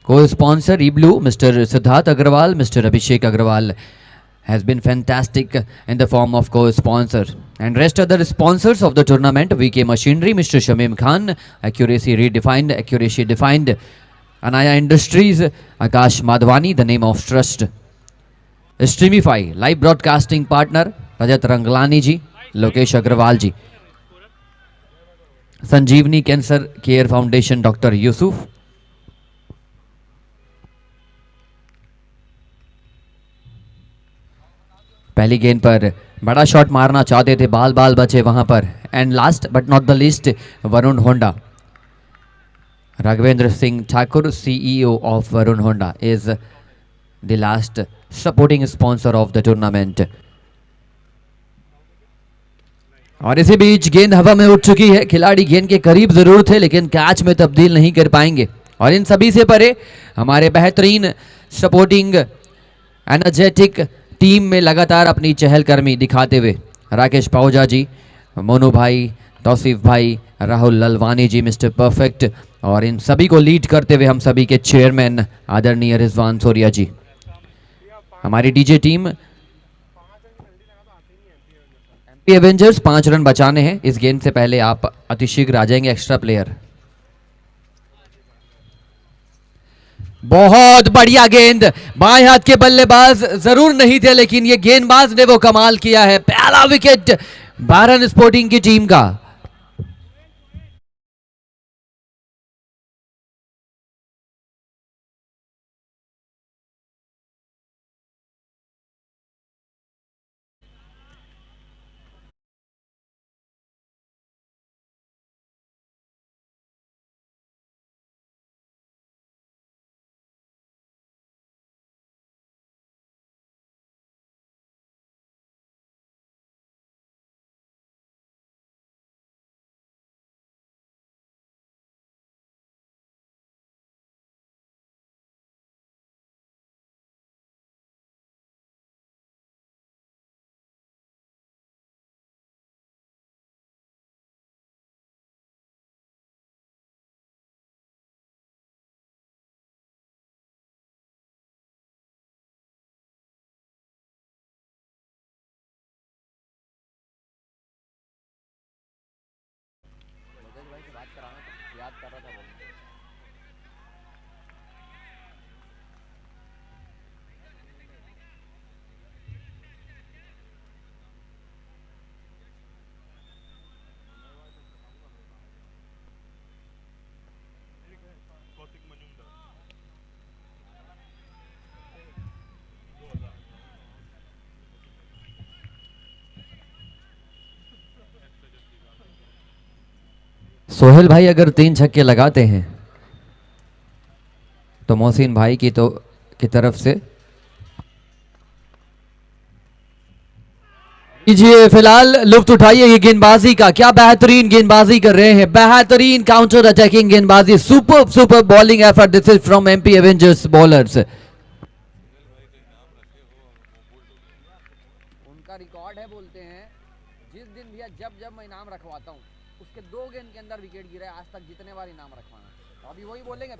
Co-sponsor E-Blue, Mr. Siddharth Agrawal, Mr. Abhishek Agrawal has been fantastic in the form of co-sponsor. And rest other sponsors of the tournament, VK Machinery, Mr. Shamim Khan, Accuracy Redefined, Accuracy Defined, Anaya Industries, Akash Madhwani, the name of trust. Streamify, live broadcasting partner, Rajat Ranglani ji, Lokesh Agrawal ji. Sanjeevani Cancer Care Foundation, Dr. Yusuf. पहली गेंद पर बड़ा shot मारना चाहते थे, बाल बाल बचे वहां पर. And last but not the list, Varun Honda. Raghavendra Singh Thakur, CEO of Varun Honda, is the last supporting sponsor of the tournament. और इसी बीच गेंद हवा में उठ चुकी है. खिलाड़ी गेंद के करीब जरूर थे लेकिन कैच में तब्दील नहीं कर पाएंगे. और इन सभी से परे हमारे बेहतरीन सपोर्टिंग एनर्जेटिक टीम में लगातार अपनी चहलकदमी दिखाते हुए राकेश पाहुजा जी, मोनू भाई, तौसीफ भाई, राहुल ललवानी जी, मिस्टर परफेक्ट, और इन सभी को लीड करते हुए हम सभी के चेयरमैन आदरणीय रिजवान सोरिया जी. हमारी DJ team MP Avengers 5 run बचाने हैं. इस गेंद से पहले आप अतिशीघ्र आ जाएंगे एक्स्ट्रा प्लेयर. बहुत बढ़िया गेंद. बाएं हाथ के बल्लेबाज जरूर नहीं थे लेकिन ये गेंदबाज ने वो कमाल किया है. पहला विकेट भारत स्पोर्टिंग की टीम का. सोहेल भाई अगर 3 छक्के लगाते हैं तो मोहसिन भाई की तरफ से कीजिए. फिलहाल लुफ्त उठाइए ये गेंदबाजी का. क्या बेहतरीन गेंदबाजी कर रहे हैं. बेहतरीन काउंटर अटैकिंग गेंदबाजी. Super super bowling effort. This is from MP Avengers bowlers. उनका रिकॉर्ड है, बोलते हैं जिस दिन भैया जब मैं इनाम रखवाता हूँ उसके 2 गेंद के अंदर विकेट गिरा है आज तक जितने बार इनाम रखवाना. अभी वही बोलेंगे.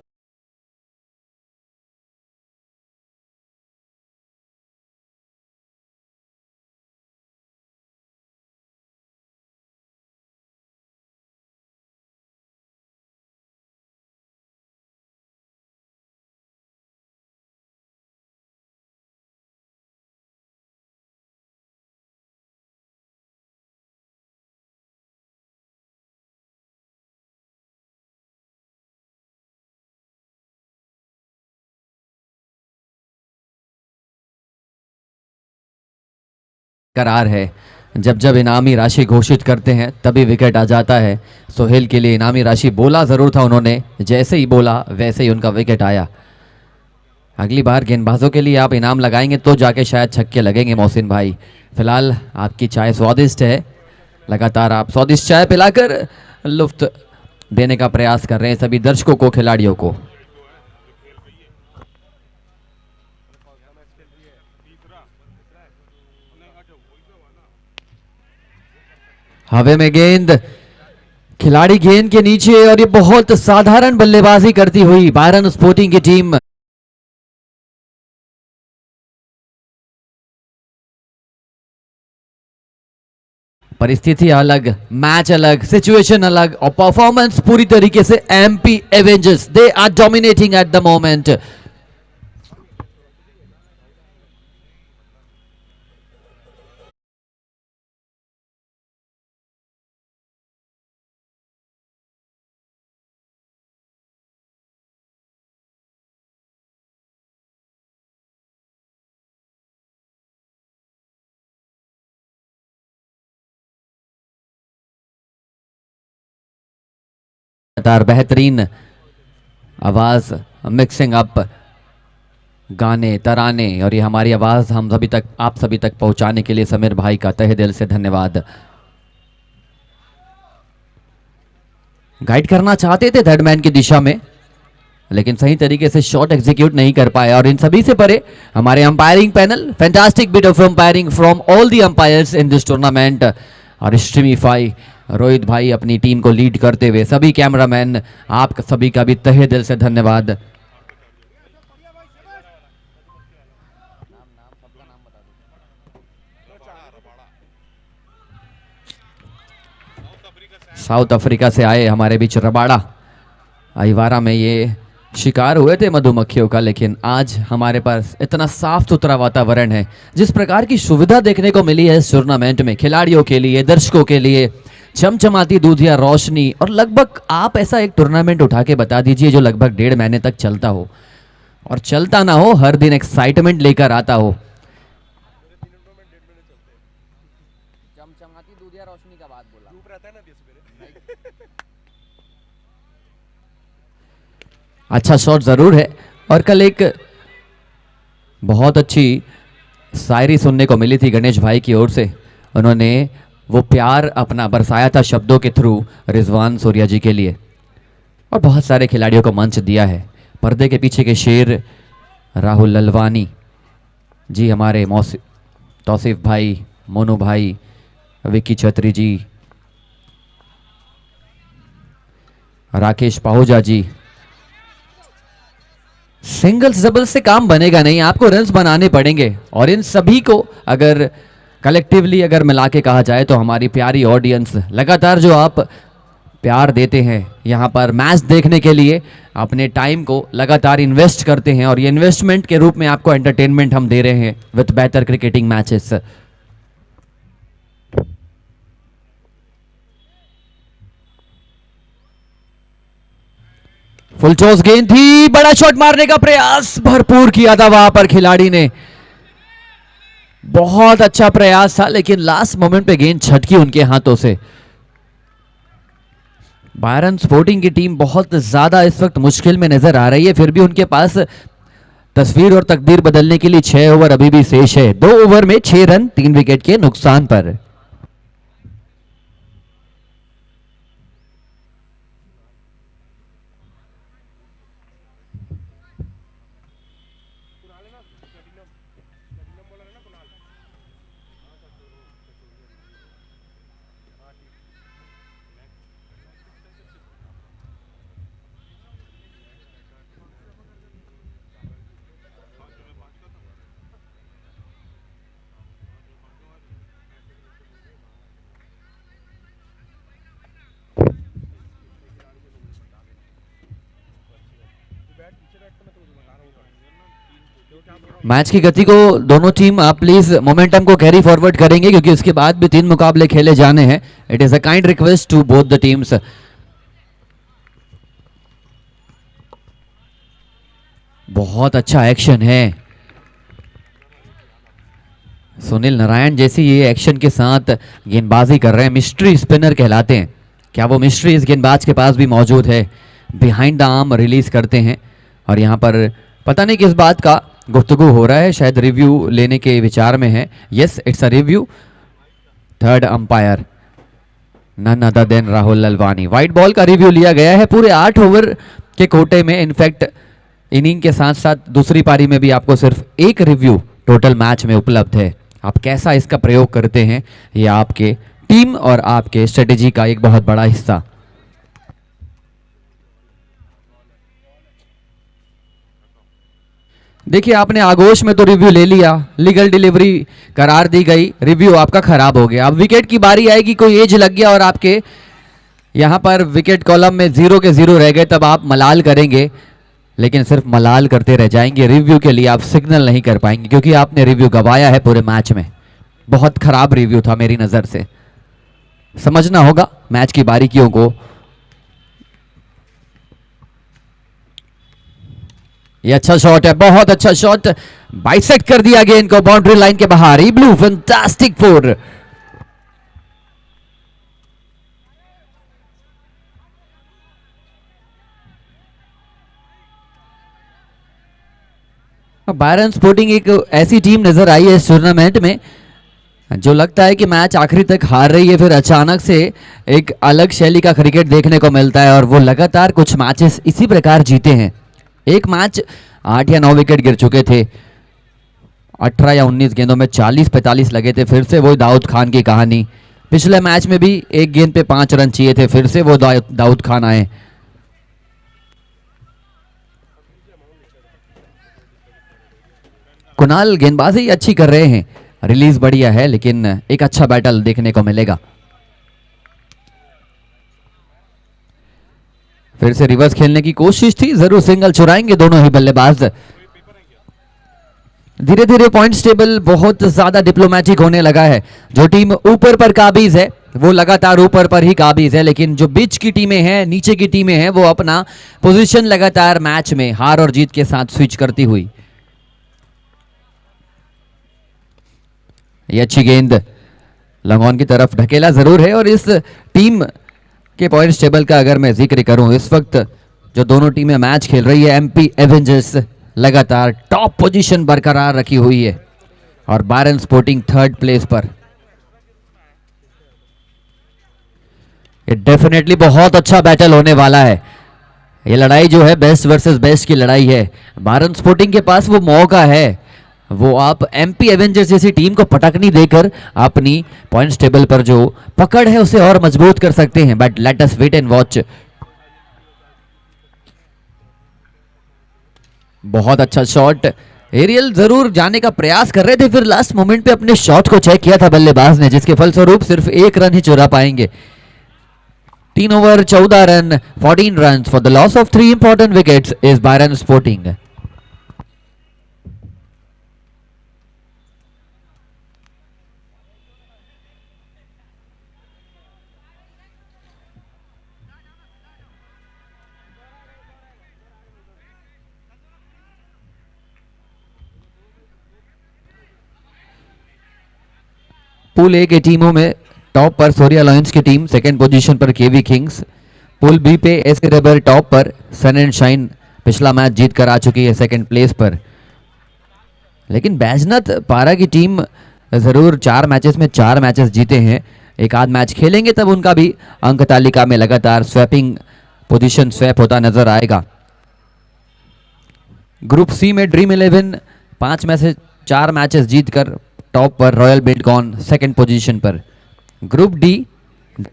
करार है. जब जब इनामी राशि घोषित करते हैं तभी विकेट आ जाता है. सोहेल के लिए इनामी राशि बोला ज़रूर था उन्होंने, जैसे ही बोला वैसे ही उनका विकेट आया. अगली बार गेंदबाजों के लिए आप इनाम लगाएंगे तो जाके शायद छक्के लगेंगे मोहसिन भाई. फिलहाल आपकी चाय स्वादिष्ट है. लगातार आप स्वादिष्ट चाय पिलाकर लुफ्त देने का प्रयास कर रहे हैं सभी दर्शकों को, खिलाड़ियों को. हवे में गेंद खिलाड़ी गेंद के नीचे और ये बहुत साधारण बल्लेबाजी करती हुई बायरन स्पोर्टिंग की टीम परिस्थिति अलग, मैच अलग, सिचुएशन अलग और परफॉर्मेंस पूरी तरीके से MP Avengers, they are dominating at the moment. बेहतरीन आवाज मिक्सिंग अप गाने तराने और ये हमारी आवाज हम सभी तक, आप सभी तक पहुंचाने के लिए समीर भाई का तहे दिल से धन्यवाद। गाइड करना चाहते थे थर्ड मैन की दिशा में, लेकिन सही तरीके से शॉट एग्जीक्यूट नहीं कर पाए। और इन सभी से परे हमारे umpiring panel, fantastic bit of umpiring from all the umpires in this tournament. और स्ट्रीमीफाई रोहित भाई अपनी टीम को लीड करते हुए, सभी कैमरामैन आप सभी का भी तहे दिल से धन्यवाद। साउथ अफ्रीका से आए हमारे बीच रबाड़ा आइवारा में ये शिकार हुए थे मधुमक्खियों का, लेकिन आज हमारे पास इतना साफ सुथरा वातावरण है, जिस प्रकार की सुविधा देखने को मिली है इस टूर्नामेंट में खिलाड़ियों के लिए, दर्शकों के लिए, चमचमाती दूधिया रोशनी। और लगभग आप ऐसा एक टूर्नामेंट उठा के बता दीजिए जो लगभग 1.5 महीने तक चलता हो, और चलता ना हो, हर दिन एक्साइटमेंट लेकर आता हो। चमचमाती दूधिया रोशनी का बात बोला, अच्छा शॉट जरूर है। और कल एक बहुत अच्छी शायरी सुनने को मिली थी गणेश भाई की ओर से, उन्होंने वो प्यार अपना बरसाया था शब्दों के थ्रू रिजवान सूर्या जी के लिए, और बहुत सारे खिलाड़ियों को मंच दिया है। पर्दे के पीछे के शेर राहुल ललवानी जी, हमारे तौसीफ भाई, मोनू भाई, विक्की छत्री जी, राकेश पाहुजा जी। सिंगल्स डबल्स से काम बनेगा नहीं, आपको रन्स बनाने पड़ेंगे, और इन सभी को अगर कलेक्टिवली अगर मिला के कहा जाए तो हमारी प्यारी ऑडियंस लगातार जो आप प्यार देते हैं यहाँ पर मैच देखने के लिए, अपने टाइम को लगातार इन्वेस्ट करते हैं, और ये इन्वेस्टमेंट के रूप में आपको एंटरटेनमेंट हम दे रहे हैं विद बेहतर क्रिकेटिंग मैचेस। फुल टॉस गेंद थी, बड़ा शॉट मारने का प्रयास भरपूर किया था वहां पर खिलाड़ी ने, बहुत अच्छा प्रयास था, लेकिन लास्ट मोमेंट पे गेंद छटकी उनके हाथों से। बायरन स्पोर्टिंग की टीम बहुत ज्यादा इस वक्त मुश्किल में नजर आ रही है, फिर भी उनके पास तस्वीर और तकदीर बदलने के लिए 6 ओवर अभी भी शेष है। 2 ओवर में 6 रन 3 विकेट के नुकसान पर। मैच की गति को दोनों टीम आप प्लीज मोमेंटम को कैरी फॉरवर्ड करेंगे, क्योंकि उसके बाद भी 3 मुकाबले खेले जाने हैं। It is a kind request to both the teams. बहुत अच्छा एक्शन है, सुनील नारायण जैसी ये एक्शन के साथ गेंदबाजी कर रहे हैं, मिस्ट्री स्पिनर कहलाते हैं। क्या वो मिस्ट्री इस गेंदबाज के पास भी मौजूद है? बिहाइंड द आर्म रिलीज करते हैं, और यहाँ पर पता नहीं किस बात का गुफ्तगू हो रहा है, शायद रिव्यू लेने के विचार में है। Yes, it's a review. Third umpire none other than Rahul Lalwani. White ball का रिव्यू लिया गया है पूरे 8 ओवर के कोटे में। इनफैक्ट इनिंग के साथ साथ दूसरी पारी में भी आपको सिर्फ एक रिव्यू टोटल मैच में उपलब्ध है। आप कैसा इसका प्रयोग करते हैं, ये आपके टीम और आपके स्ट्रेटेजी का एक बहुत बड़ा हिस्सा। देखिए आपने आगोश में तो रिव्यू ले लिया, लीगल डिलीवरी करार दी गई, रिव्यू आपका खराब हो गया। अब विकेट की बारी आएगी, कोई एज लग गया और आपके यहाँ पर विकेट कॉलम में 0 के 0 रह गए, तब आप मलाल करेंगे, लेकिन सिर्फ मलाल करते रह जाएंगे। रिव्यू के लिए आप सिग्नल नहीं कर पाएंगे क्योंकि आपने रिव्यू गवाया है पूरे मैच में। बहुत खराब रिव्यू था मेरी नज़र से, समझना होगा मैच की बारीकियों को। ये अच्छा शॉट है, बहुत अच्छा शॉट, बाइसेक्ट कर दिया गेंद को बाउंड्री लाइन के बाहर। ई blue fantastic four. Byron sporting एक ऐसी टीम नजर आई है इस टूर्नामेंट में जो लगता है कि मैच आखिरी तक हार रही है, फिर अचानक से एक अलग शैली का क्रिकेट देखने को मिलता है और वो लगातार कुछ मैचेस इसी प्रकार जीते हैं। एक मैच 8 या 9 विकेट गिर चुके थे, 18 या 19 गेंदों में 40-45 लगे थे, फिर से वो दाऊद खान की कहानी। पिछले मैच में भी एक गेंद पे 5 रन चाहिए थे, फिर से वो दाऊद खान आए। कुणाल गेंदबाजी अच्छी कर रहे हैं, रिलीज बढ़िया है, लेकिन एक अच्छा बैटल देखने को मिलेगा। फिर से रिवर्स खेलने की कोशिश थी, जरूर सिंगल चुराएंगे दोनों ही बल्लेबाज। धीरे धीरे पॉइंट्स टेबल बहुत ज्यादा डिप्लोमेटिक होने लगा है। जो टीम ऊपर पर काबिज है वो लगातार ऊपर पर ही काबिज है, लेकिन जो बीच की टीमें हैं, नीचे की टीमें हैं, वो अपना पोजीशन लगातार मैच में हार और जीत के साथ स्विच करती हुई। ये अच्छी गेंद लंगॉन की तरफ ढकेला जरूर है। और इस टीम के पॉइंट्स टेबल का अगर मैं जिक्र करूं, इस वक्त जो दोनों टीमें मैच खेल रही है, एमपी एवेंजर्स लगातार टॉप पोजीशन बरकरार रखी हुई है और बायरन स्पोर्टिंग 3rd प्लेस पर। ये डेफिनेटली बहुत अच्छा बैटल होने वाला है। ये लड़ाई जो है बेस्ट वर्सेस बेस्ट की लड़ाई है। बायरन स्पोर्टिंग के पास वो मौका है, वो आप एमपी एवेंजर्स जैसी टीम को पटकनी देकर अपनी पॉइंट्स टेबल पर जो पकड़ है उसे और मजबूत कर सकते हैं। But let us wait and watch. बहुत अच्छा शॉट, एरियल जरूर जाने का प्रयास कर रहे थे, फिर लास्ट मोमेंट पे अपने शॉट को चेक किया था बल्लेबाज ने, जिसके फलस्वरूप सिर्फ 1 रन ही चुरा पाएंगे। 3 over 14 run, 14 run for the loss of 3 important wickets is Byron sporting. Pool A के टीमों में टॉप पर सोरिया लॉयंस की टीम, सेकंड पोजीशन पर केवी किंग्स। पूल बी पे एसके रेबर टॉप पर, सन एंड शाइन पिछला मैच जीत कर आ चुकी है सेकंड प्लेस पर। लेकिन बैजनाथ पारा की टीम जरूर 4 मैचेस में 4 मैचेस जीते हैं, एक आध मैच खेलेंगे तब उनका भी अंक तालिका में लगातार स्वैपिंग पोजीशन स्वैप होता नजर आएगा। ग्रुप सी में ड्रीम 11 5 में से 4 मैचेस जीतकर टॉप पर, रॉयल बिल्डकॉन सेकंड पोजीशन पर। Group D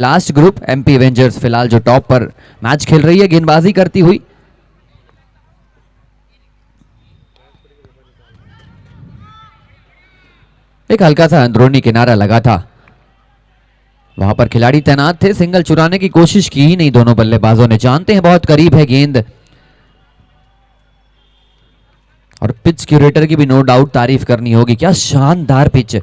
last group, MP Avengers फिलहाल जो टॉप पर मैच खेल रही है गेंदबाजी करती हुई। एक हल्का सा अंदरूनी किनारा लगा था, वहां पर खिलाड़ी तैनात थे, सिंगल चुराने की कोशिश की ही नहीं दोनों बल्लेबाजों ने, जानते हैं बहुत करीब है गेंद। और पिच क्यूरेटर की भी नो डाउट तारीफ करनी होगी, क्या शानदार पिच।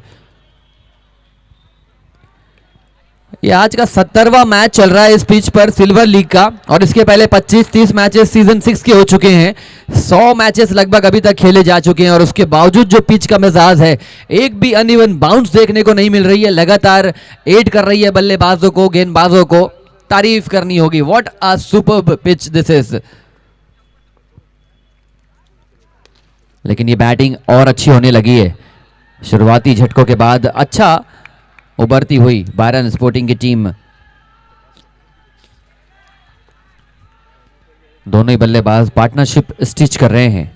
ये आज का 70वां मैच चल रहा है इस पिच पर सिल्वर लीग का, और इसके पहले 25-30 मैचेस सीजन 6 के हो चुके हैं। 100 मैचेस लगभग अभी तक खेले जा चुके हैं और उसके बावजूद जो पिच का मिजाज है, एक भी अनइवन बाउंस देखने को नहीं मिल रही है, लगातार एड कर रही है बल्लेबाजों को, गेंदबाजों को। तारीफ करनी होगी, what a superb pitch this is. लेकिन ये बैटिंग और अच्छी होने लगी है, शुरुआती झटकों के बाद अच्छा उभरती हुई बायरन स्पोर्टिंग की टीम। दोनों ही बल्लेबाज पार्टनरशिप स्टिच कर रहे हैं।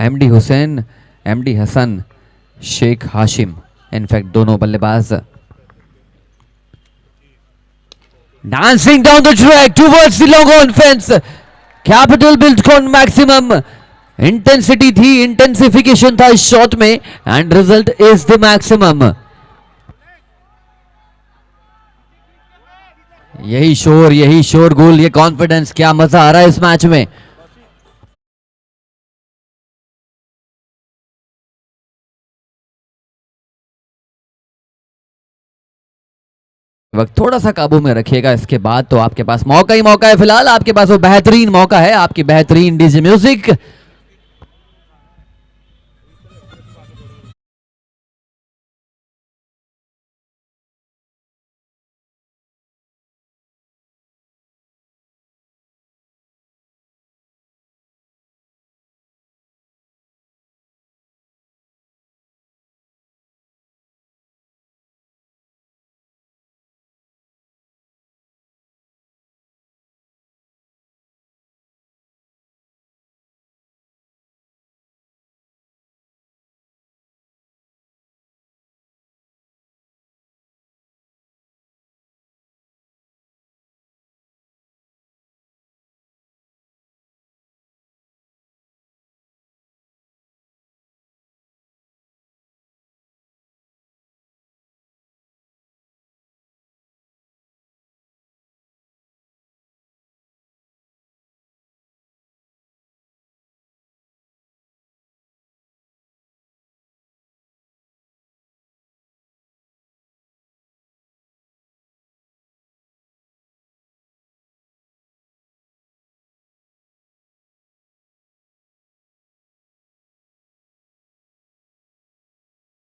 MD Hussain, MD Hasan, Sheikh Hashim, in fact दोनों बल्लेबाज dancing down the track towards the long on fence. Capital build con maximum intensity थी, इंटेंसिफिकेशन था इस शॉट में and result is the maximum. यही शोर गोल, ये कॉन्फिडेंस, क्या मजा आ रहा है इस मैच में. वक्त थोड़ा सा काबू में रखिएगा, इसके बाद तो आपके पास मौका ही मौका है. फिलहाल आपके पास वो बेहतरीन मौका है, आपकी बेहतरीन डीजे म्यूजिक.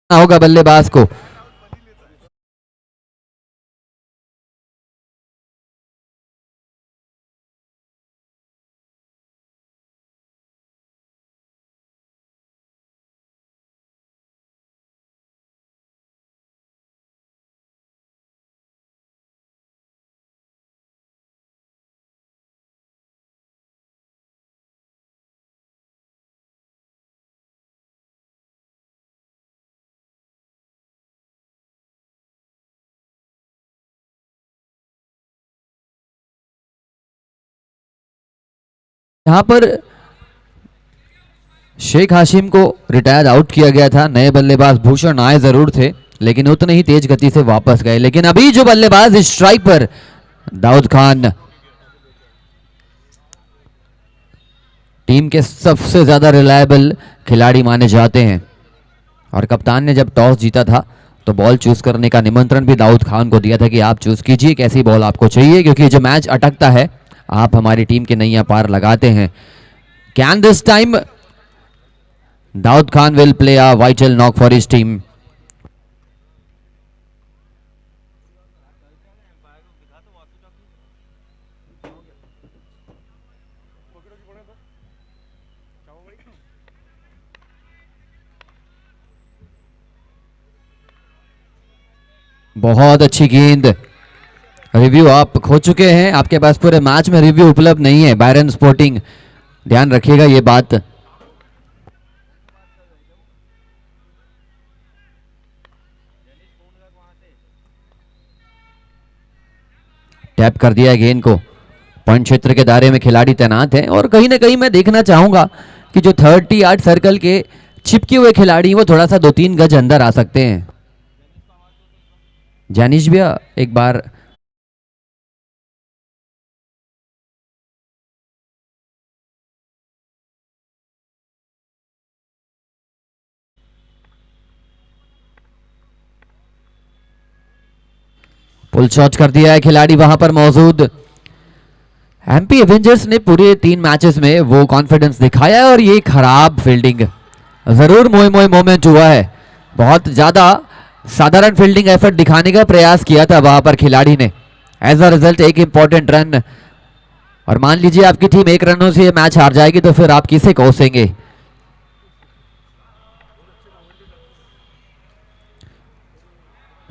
होगा बल्लेबाज को. यहां पर शेख हाशिम को रिटायर आउट किया गया था. नए बल्लेबाज भूषण आए जरूर थे, लेकिन उतने ही तेज गति से वापस गए. लेकिन अभी जो बल्लेबाज इस स्ट्राइक पर, दाऊद खान, टीम के सबसे ज्यादा रिलायबल खिलाड़ी माने जाते हैं. और कप्तान ने जब टॉस जीता था तो बॉल चूज करने का निमंत्रण भी दाऊद खान को दिया था कि आप चूज कीजिए कैसी बॉल आपको चाहिए, क्योंकि जो मैच अटकता है आप हमारी टीम के नैया पार लगाते हैं. Can this time Dawood Khan will play a vital knock for his team. बहुत अच्छी गेंद. रिव्यू आप खो चुके हैं, आपके पास पूरे मैच में रिव्यू उपलब्ध नहीं है. बायरन स्पोर्टिंग, ध्यान रखिएगा ये बात. टैप कर दिया है गेंद को. पॉइंट क्षेत्र के दायरे में खिलाड़ी तैनात हैं और कहीं ना कहीं मैं देखना चाहूंगा कि जो 30 सर्कल के चिपके हुए खिलाड़ी वो थोड़ा सा 2-3 गज अंदर आ सकते हैं. जानिश भैया एक बार पुल शॉट कर दिया है खिलाड़ी वहां पर मौजूद. एमपी एवेंजर्स ने पूरे 3 मैचेस में वो कॉन्फिडेंस दिखाया है और ये खराब फील्डिंग जरूर मोए मोए मोमेंट हुआ है. बहुत ज्यादा साधारण फील्डिंग एफर्ट दिखाने का प्रयास किया था वहां पर खिलाड़ी ने. एज अ रिजल्ट एक इंपॉर्टेंट रन. और मान लीजिए आपकी टीम 1 रनों से ये मैच हार जाएगी तो फिर आप किसे कोसेंगे.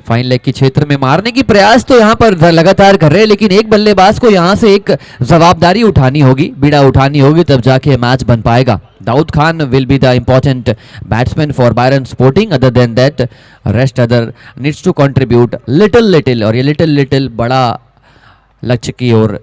फाइन लेग की क्षेत्र में मारने की प्रयास तो यहाँ पर लगातार कर रहे हैं, लेकिन एक बल्लेबाज को यहाँ से एक जवाबदारी उठानी होगी, बीड़ा उठानी होगी, तब जाके मैच बन पाएगा. Dawood Khan will be the important batsman for Byron sporting. Other than that rest other needs to contribute little, और ये लिटिल बड़ा लक्ष्य की ओर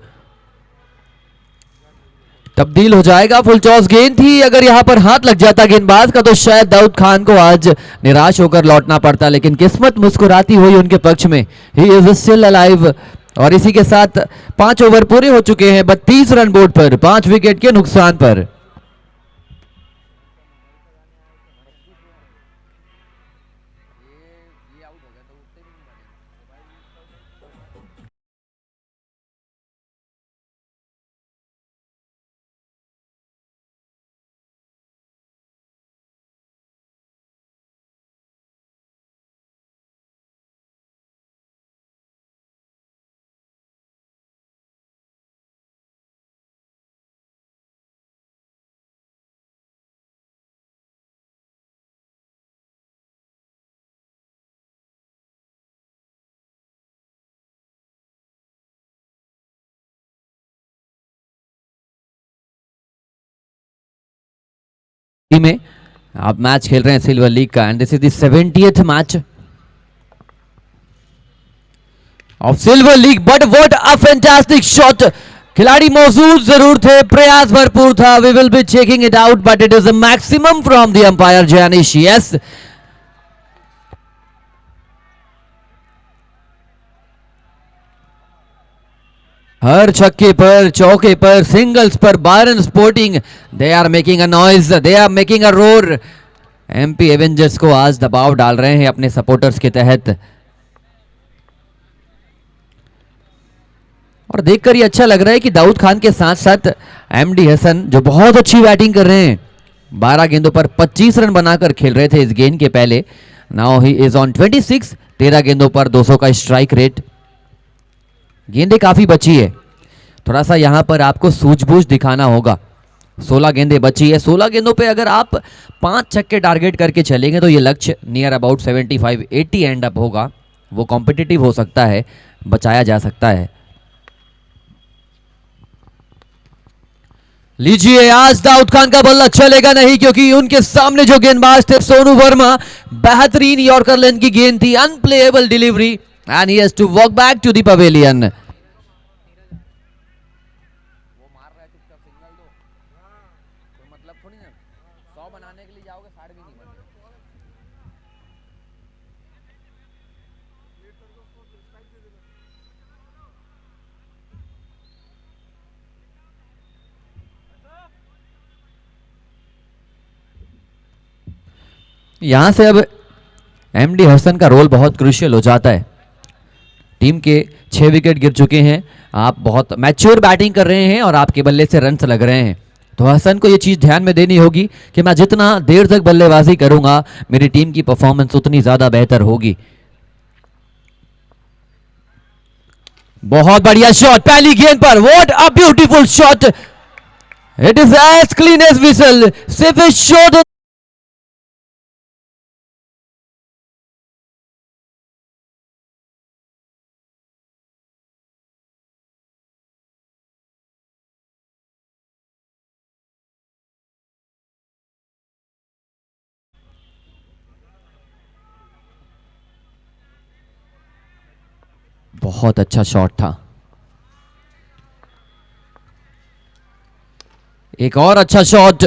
तब्दील हो जाएगा. फुल टॉस गेंद थी, अगर यहां पर हाथ लग जाता गेंदबाज का तो शायद दाऊद खान को आज निराश होकर लौटना पड़ता, लेकिन किस्मत मुस्कुराती हुई उनके पक्ष में. He is still alive. और इसी के साथ 5 ओवर पूरे हो चुके हैं 32 रन बोर्ड पर, 5 विकेट के नुकसान पर. में आप मैच खेल रहे हैं सिल्वर लीग का, and this is the 70th match of silver league. But what a fantastic shot. खिलाड़ी मौजूद जरूर थे, प्रयास भरपूर था. We will be checking it out, but it is a maximum from the umpire Jayanish. Yes, हर छक्के पर, चौके पर, सिंगल्स पर Byron sporting they are making a noise, they are making a roar. MP avengers को आज दबाव डाल रहे हैं अपने सपोर्टर्स के तहत, और देखकर ये अच्छा लग रहा है कि दाऊद खान के साथ साथ एमडी हसन जो बहुत अच्छी बैटिंग कर रहे हैं, 12 गेंदों पर 25 रन बनाकर खेल रहे थे इस गेंद के पहले. नाउ ही इज ऑन 26, 13 गेंदों पर 200 का स्ट्राइक रेट. गेंदें काफी बची है, थोड़ा सा यहां पर आपको सूझबूझ दिखाना होगा. 16 गेंदें बची है, 16 गेंदों पे अगर आप 5 छक्के टारगेट करके चलेंगे तो ये लक्ष्य नियर अबाउट 75-80 एंड अप होगा. वो कॉम्पिटिटिव हो सकता है, बचाया जा सकता है. लीजिए, आज दाऊद खान का बल्ला चलेगा नहीं, क्योंकि उनके सामने जो गेंदबाज थे सोनू वर्मा, बेहतरीन यॉर्कर लेंथ की गेंद थी, unplayable delivery, and he has to walk back to the pavilion. यहां से अब एमडी हसन का रोल बहुत क्रूशियल हो जाता है. टीम के 6 विकेट गिर चुके हैं, आप बहुत मैच्योर बैटिंग कर रहे हैं और आपके बल्ले से रन्स लग रहे हैं, तो हसन को ये चीज ध्यान में देनी होगी कि मैं जितना देर तक बल्लेबाजी करूंगा मेरी टीम की परफॉर्मेंस उतनी ज्यादा बेहतर होगी. बहुत बढ़िया शॉट पहली गेंद पर, what a beautiful shot. It is as clean as whistle, सिर्फ शॉट. बहुत अच्छा शॉट था. एक और अच्छा शॉट,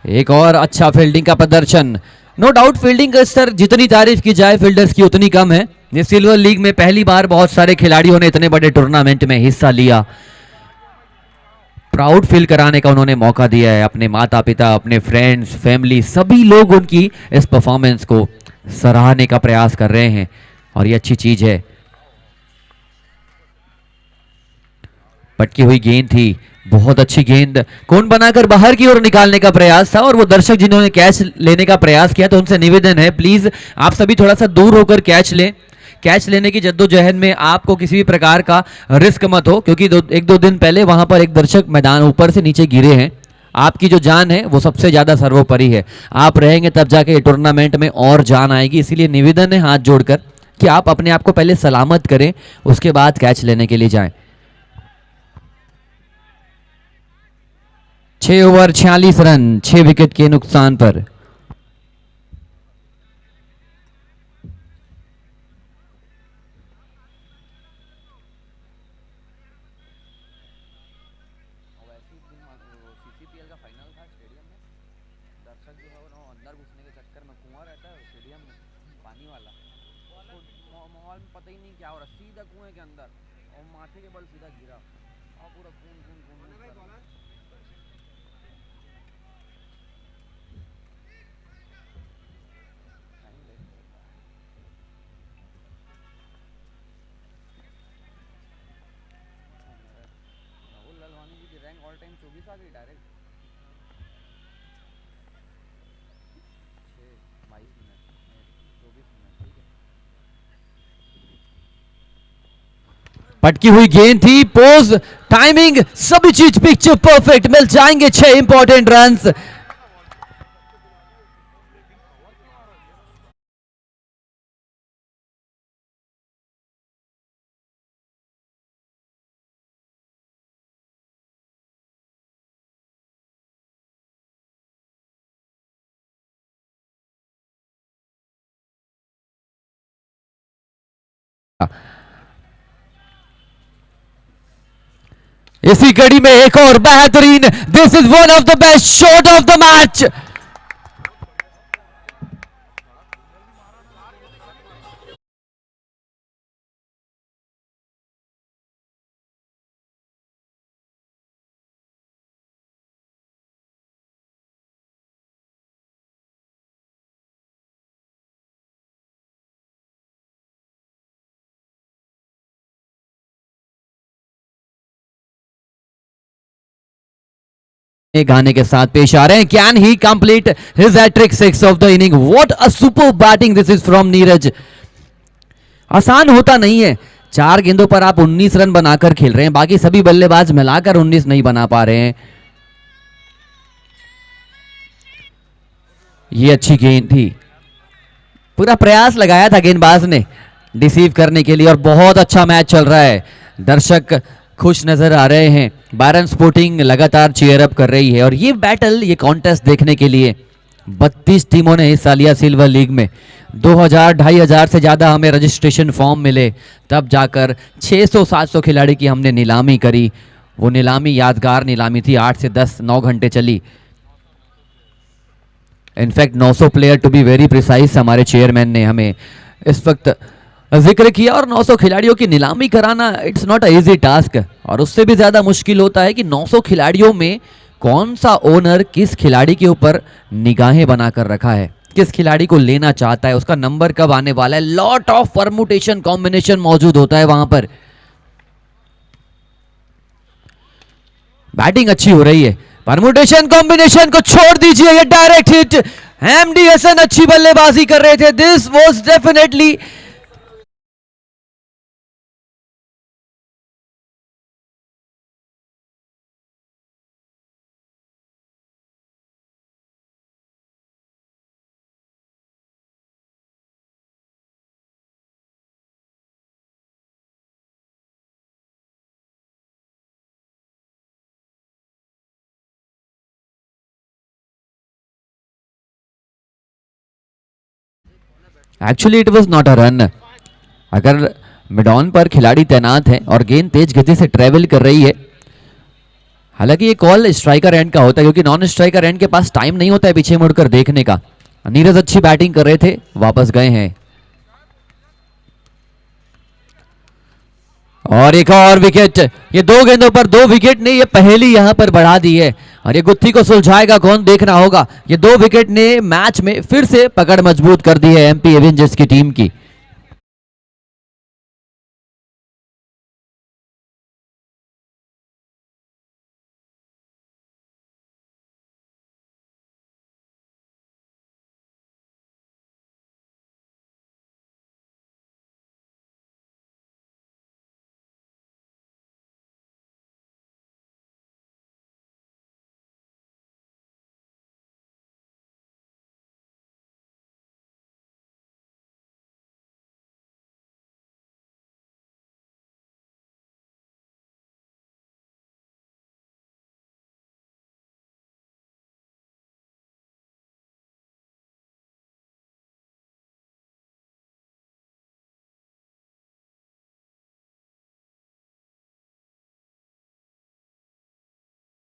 एक और अच्छा फील्डिंग का प्रदर्शन. नो डाउट फील्डिंग का स्तर जितनी तारीफ की जाए फील्डर्स की उतनी कम है. ये सिल्वर लीग में पहली बार बहुत सारे खिलाड़ियों ने इतने बड़े टूर्नामेंट में हिस्सा लिया. प्राउड फील कराने का उन्होंने मौका दिया है. अपने माता पिता, अपने फ्रेंड्स, फैमिली, सभी लोग उनकी इस परफॉर्मेंस को सराहने का प्रयास कर रहे हैं और ये अच्छी चीज है. पटकी हुई गेंद थी, बहुत अच्छी गेंद, कोन बनाकर बाहर की ओर निकालने का प्रयास था, और वो दर्शक जिन्होंने कैच लेने का प्रयास किया तो उनसे निवेदन है प्लीज आप सभी थोड़ा सा दूर होकर कैच लें. कैच लेने की जद्दोजहद में आपको किसी भी प्रकार का रिस्क मत हो, क्योंकि 1-2 दिन पहले वहां पर एक दर्शक मैदान ऊपर से नीचे गिरे हैं. आपकी जो जान है वो सबसे ज्यादा सर्वोपरि है. आप रहेंगे तब जाके टूर्नामेंट में और जान आएगी, इसीलिए निवेदन है हाथ जोड़कर कि आप अपने आप को पहले सलामत करें, उसके बाद कैच लेने के लिए जाएं। 6 ओवर 46 रन, 6 विकेट के नुकसान पर। पटकी हुई गेंद थी, पोज, टाइमिंग, सभी चीज पिक्चर परफेक्ट, मिल जाएंगे 6 इंपॉर्टेंट रन्स। इसी कड़ी में एक और बेहतरीन, this is one of the best shot of the match. गाने के साथ पेश आ रहे हैं, can he complete his hattrick 6 of the inning. What a super batting this is from Neeraj. आसान होता नहीं है, 4 गेंदों पर आप 19 रन बनाकर खेल रहे हैं, बाकी सभी बल्लेबाज मिलाकर 19 नहीं बना पा रहे हैं। ये अच्छी गेंद थी, पूरा प्रयास लगाया था गेंदबाज ने डिसीव करने के लिए, और बहुत अच्छा मैच चल रहा है। दर्शक खुश नजर आ रहे हैं, बायरन स्पोर्टिंग लगातार चीयर अप कर रही है। और ये बैटल, ये कॉन्टेस्ट देखने के लिए 32 टीमों ने हिस्सा लिया सिल्वर लीग में। 2,000-2,500 से ज़्यादा हमें रजिस्ट्रेशन फॉर्म मिले, तब जाकर 600-700 खिलाड़ी की हमने नीलामी करी। वो नीलामी यादगार नीलामी थी, 8 से 10 9 घंटे चली। In fact 900 player to be very precise हमारे चेयरमैन ने हमें इस वक्त जिक्र किया। और 900 खिलाड़ियों की नीलामी कराना it's not a easy task, और उससे भी ज़्यादा मुश्किल होता है कि 900 खिलाड़ियों में कौन सा ओनर किस खिलाड़ी के ऊपर निगाहें बनाकर रखा है, किस खिलाड़ी को लेना चाहता है, उसका नंबर कब आने वाला है। लॉट ऑफ परमुटेशन कॉम्बिनेशन मौजूद होता है वहां पर। बैटिंग अच्छी हो रही है, परमुटेशन कॉम्बिनेशन को छोड़ दीजिए, ये डायरेक्ट हिट। एमडी हसन अच्छी बल्लेबाजी कर रहे थे, this was definitely actually it was not a run. अगर मिड ऑन पर खिलाड़ी तैनात है और गेंद तेज गति से ट्रेवल कर रही है, हालांकि ये कॉल स्ट्राइकर एंड का होता है, क्योंकि नॉन स्ट्राइकर एंड के पास टाइम नहीं होता है पीछे मुड़कर देखने का। नीरज अच्छी बैटिंग कर रहे थे, वापस गए हैं। और एक और विकेट, ये 2 गेंदों पर 2 विकेट ने ये पहेली यहां पर बढ़ा दी है, और ये गुत्थी को सुलझाएगा कौन, देखना होगा। ये 2 विकेट ने मैच में फिर से पकड़ मजबूत कर दी है एमपी एवेंजर्स की टीम की।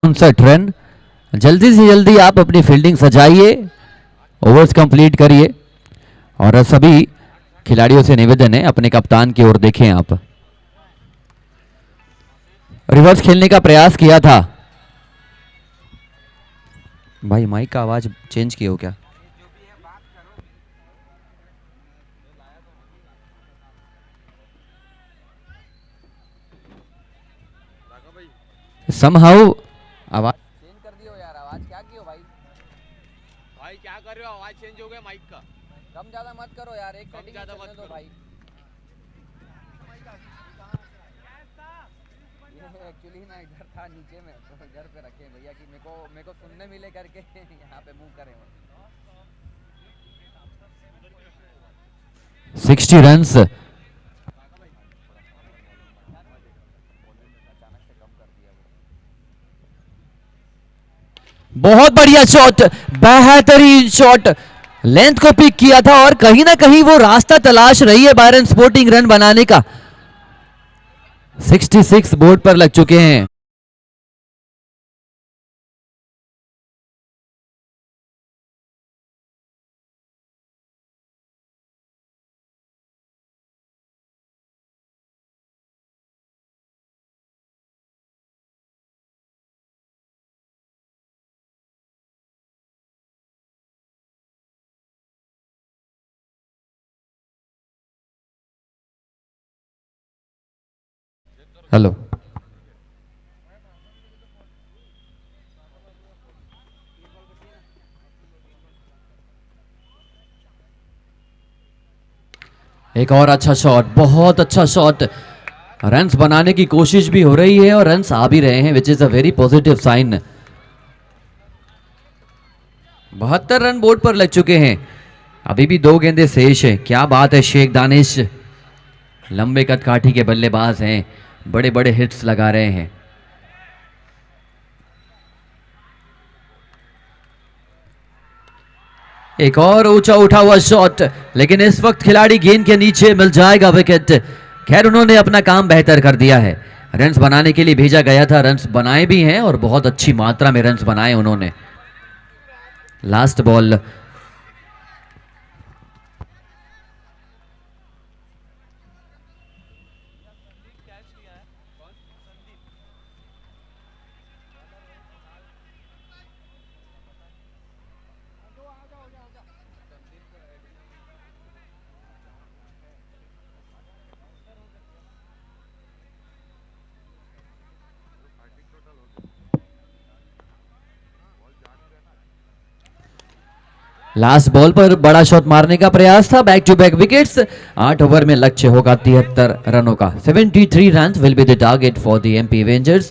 59 रन। जल्दी से जल्दी आप अपनी फील्डिंग सजाइए, ओवर्स कंप्लीट करिए और सभी खिलाड़ियों से निवेदन है अपने कप्तान की ओर देखें आप। रिवर्स खेलने का प्रयास किया था। भाई माइक का आवाज चेंज किया हो क्या? समहाउ आवाज चेंज कर दियो यार। आवाज क्या कियो भाई? भाई क्या कर रहे हो? आवाज चेंज हो गया माइक का। कम ज्यादा मत करो यार, एक कम सेटिंग ज्यादा चलने मत दो करो। भाई। ये एक्चुअली ना इधर था नीचे में, तो इधर पे रखे भैया कि मेरे को सुनने मिले करके यहाँ पे मूव करें। 60 रन। बहुत बढ़िया शॉट, बेहतरीन शॉट, लेंथ को पिक किया था और कहीं ना कहीं वो रास्ता तलाश रही है बायरन स्पोर्टिंग रन बनाने का। 66 बोर्ड पर लग चुके हैं। हेलो, एक और अच्छा शॉट, बहुत अच्छा शॉट। रन्स बनाने की कोशिश भी हो रही है और रन्स आ भी रहे हैं, which is a very positive sign. 72 run board पर लग चुके हैं। अभी भी 2 गेंदें शेष है। क्या बात है, शेख दानिश लंबे कद काठी के बल्लेबाज हैं, बड़े बड़े हिट्स लगा रहे हैं। एक और ऊंचा उठा हुआ शॉट, लेकिन इस वक्त खिलाड़ी गेंद के नीचे, मिल जाएगा विकेट। खैर उन्होंने अपना काम बेहतर कर दिया है। रन्स बनाने के लिए भेजा गया था, रन्स बनाए भी हैं और बहुत अच्छी मात्रा में रन्स बनाए उन्होंने। Last ball. लास्ट बॉल पर बड़ा शॉट मारने का प्रयास था, back to back wickets. 8 over में लक्ष्य होगा 73 रनों का। 73 run will be the target for the MP Avengers.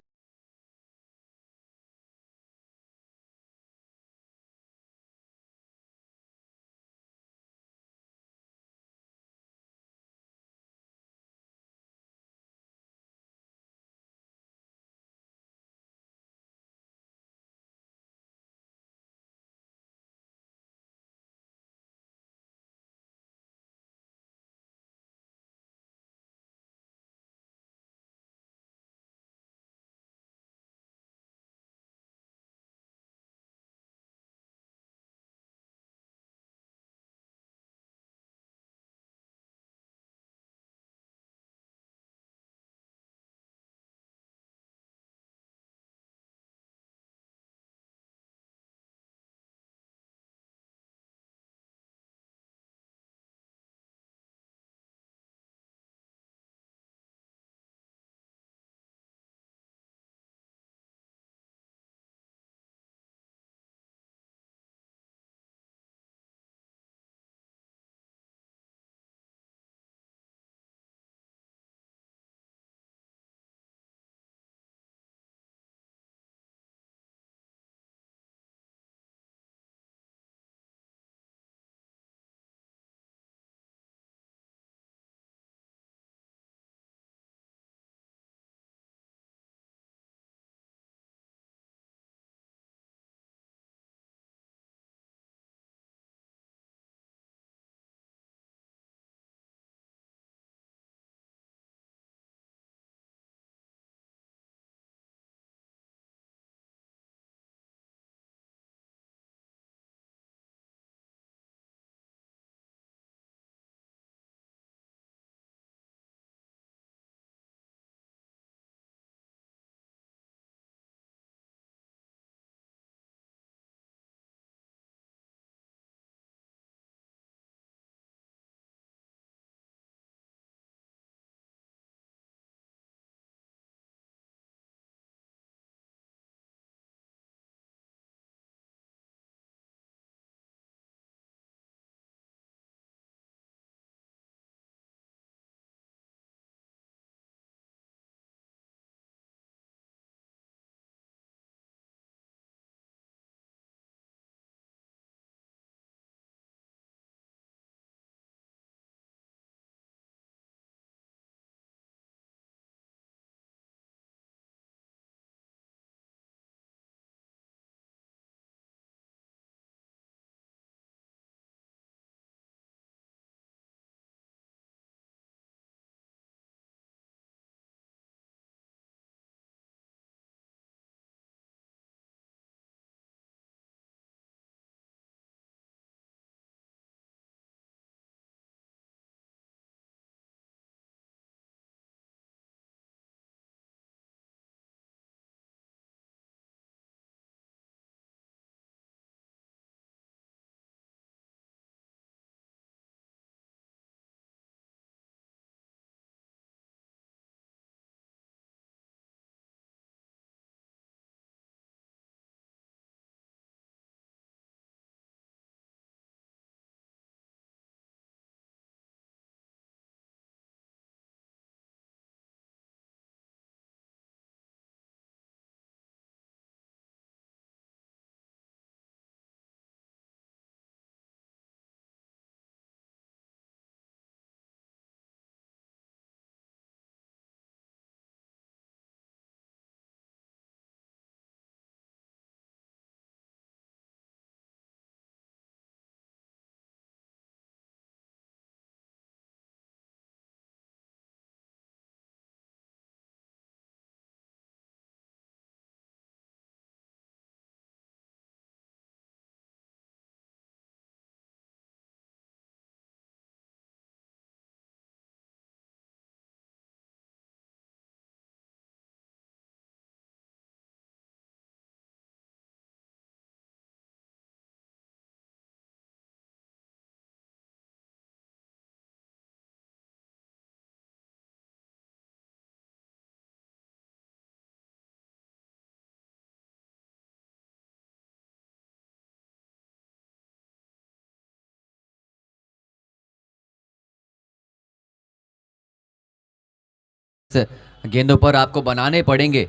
गेंदों पर आपको बनाने पड़ेंगे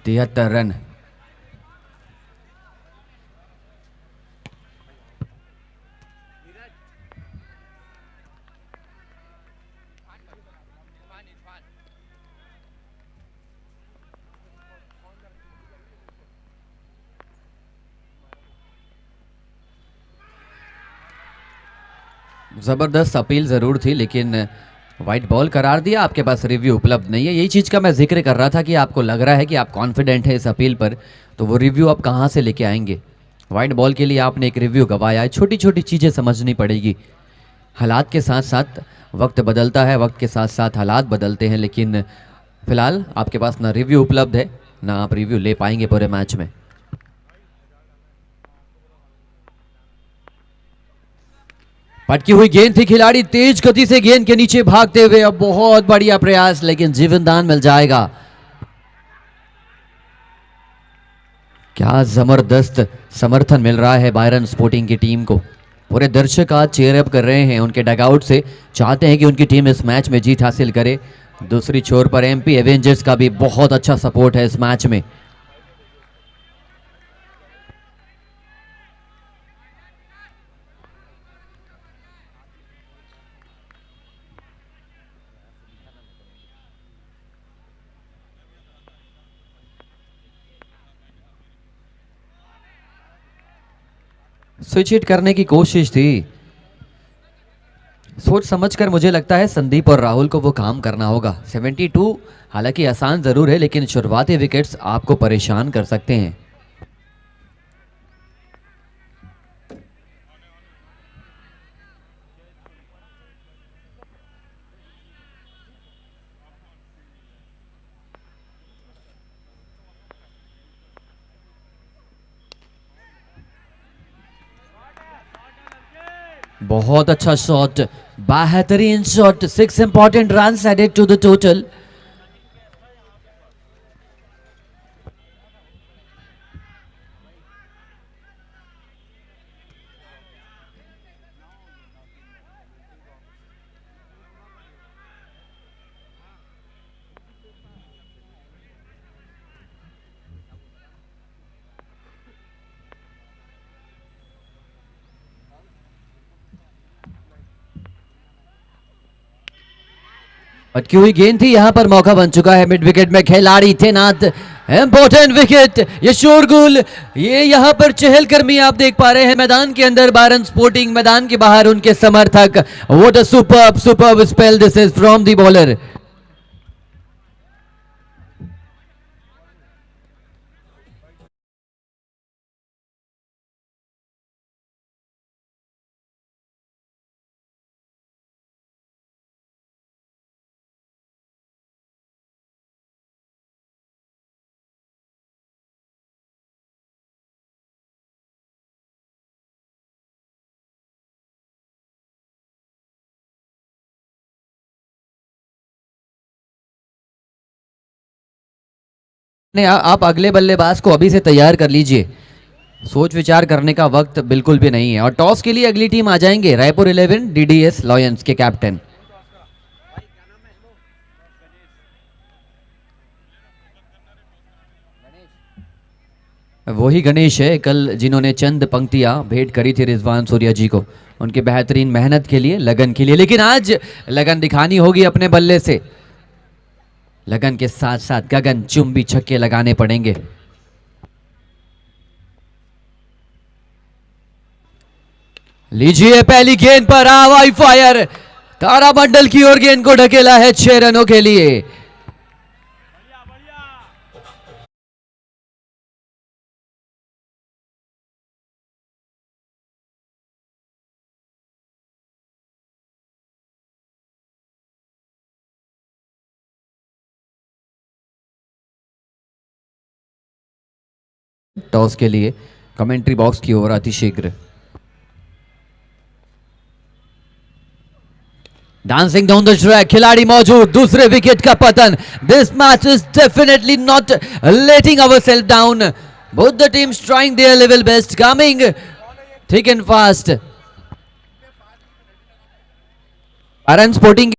73 रन। ज़बरदस्त अपील ज़रूर थी, लेकिन वाइट बॉल करार दिया। आपके पास रिव्यू उपलब्ध नहीं है। यही चीज़ का मैं जिक्र कर रहा था कि आपको लग रहा है कि आप कॉन्फिडेंट है इस अपील पर, तो वो रिव्यू आप कहाँ से लेके आएंगे? वाइट बॉल के लिए आपने एक रिव्यू गवाया है। छोटी छोटी चीज़ें समझनी पड़ेगी। हालात के साथ साथ वक्त बदलता है, वक्त के साथ साथ हालात बदलते हैं, लेकिन फिलहाल आपके पास ना रिव्यू उपलब्ध है, ना आप रिव्यू ले पाएंगे पूरे मैच में। पटकी हुई गेंद थी, खिलाड़ी तेज गति से गेंद के नीचे भागते हुए, अब बहुत बढ़िया प्रयास, लेकिन जीवनदान मिल जाएगा। क्या जबरदस्त समर्थन मिल रहा है बायरन स्पोर्टिंग की टीम को। पूरे दर्शक आज चेयर अप कर रहे हैं उनके डगआउट से, चाहते हैं कि उनकी टीम इस मैच में जीत हासिल करे। दूसरी छोर पर एमपी एवेंजर्स का भी बहुत अच्छा सपोर्ट है इस मैच में। स्विच हिट करने की कोशिश थी, सोच समझकर मुझे लगता है संदीप और राहुल को वो काम करना होगा। 72 हालांकि आसान जरूर है, लेकिन शुरुआती विकेट्स आपको परेशान कर सकते हैं। बहुत अच्छा शॉट, बेहतरीन shot, 6 important run added to the total. अटकी हुई गेंद थी, यहां पर मौका बन चुका है मिड विकेट में, खिलाड़ी थे नाथ, इंपॉर्टेंट विकेट, ये शोरगुल, ये यहां पर चहलकर्मी आप देख पा रहे हैं मैदान के अंदर, बायरन स्पोर्टिंग मैदान के बाहर उनके समर्थक। What a superb superb spell this is from the bowler. नहीं, आप अगले बल्लेबाज को अभी से तैयार कर लीजिए, सोच विचार करने का वक्त बिल्कुल भी नहीं है। और टॉस के लिए अगली टीम आ जाएंगे रायपुर 11 डीडीएस लॉयंस के कैप्टन। वही गणेश है कल जिन्होंने चंद पंक्तियां भेंट करी थी रिजवान सूर्या जी को, उनके बेहतरीन मेहनत के लिए, लगन के लिए। लेकिन आज लगन दिखानी होगी अपने बल्ले से, लगन के साथ साथ गगन चुंबी छक्के लगाने पड़ेंगे। लीजिए पहली गेंद पर हवाई फायर, तारामंडल की ओर गेंद को ढकेला है 6 रनों के लिए। टॉस के लिए कमेंट्री बॉक्स की ओर अतिशीघ्र। डांसिंग डाउन द ट्रैक, खिलाड़ी मौजूद, दूसरे विकेट का पतन। This match is definitely not letting ourself down, both the teams trying their level best, coming thick and fast. Byron sporting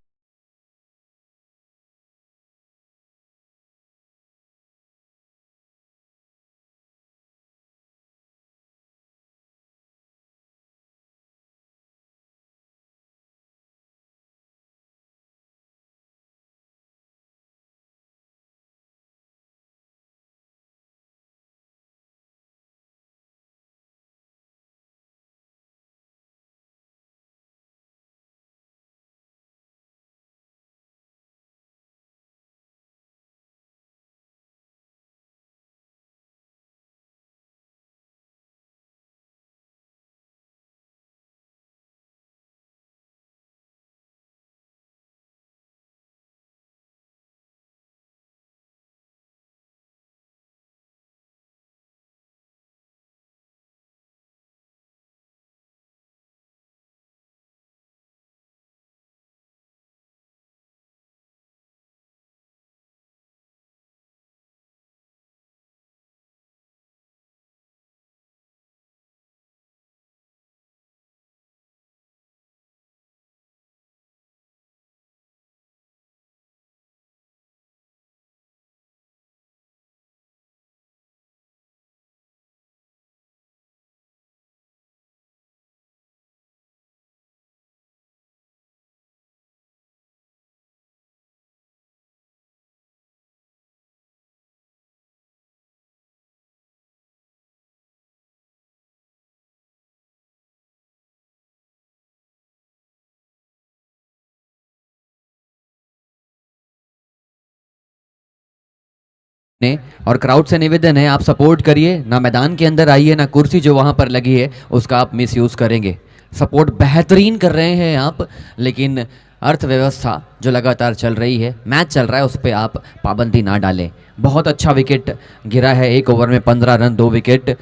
ने और क्राउड से निवेदन है आप सपोर्ट करिए, ना मैदान के अंदर आइए, ना कुर्सी जो वहां पर लगी है उसका आप मिस यूज़ करेंगे। सपोर्ट बेहतरीन कर रहे हैं आप, लेकिन अर्थव्यवस्था जो लगातार चल रही है, मैच चल रहा है, उस पर आप पाबंदी ना डालें। बहुत अच्छा विकेट गिरा है, 1 ओवर में 15 रन 2 विकेट।